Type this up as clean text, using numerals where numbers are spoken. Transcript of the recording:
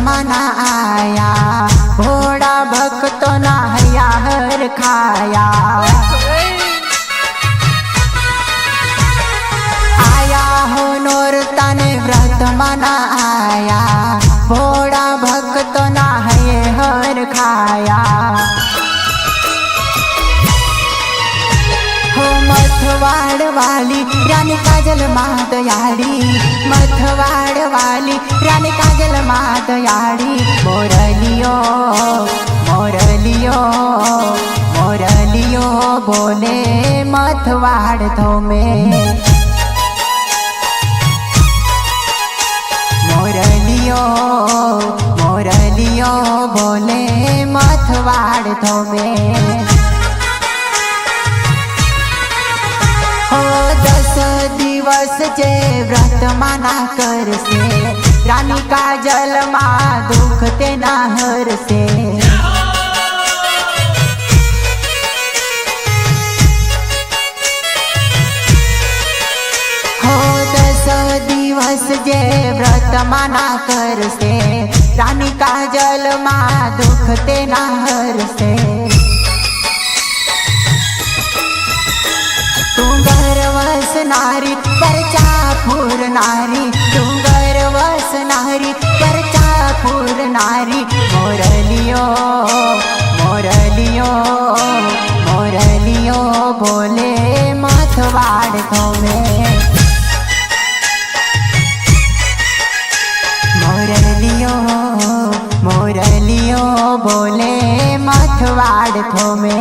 माना आया, भोड़ा भक्तों ना हैया हर खाया। आया हो नोरता ने व्रत माना आया, भोड़ा भक्तों ना है हर खाया। हो मथवाड़ वाली रानी काजल मादयाड़ी, मथवाड़ वाली रानी काजल मादयाड़ी। मोरलियो मोरलियो मोरलियो बोले मथवाड़ थोमे, मोरलियो मोरलियो बोले मथवाड़ थोमे। हो 10 दिवस जे व्रत माना कर से, रानी काजल माँ दुख ते ना हर से। हो 10 दिवस जे व्रत माना कर से, रानी काजल माँ दुख ते ना हर से। डूंगर वस नारी परचापुर नारी, डूंगर वस नारी परचापुर नारी। मोरलियो मोरलियो मोरलियो बोले मथवाड़ थोमे, मोरलियो मोरलियो बोले मथवाड़ थोमे।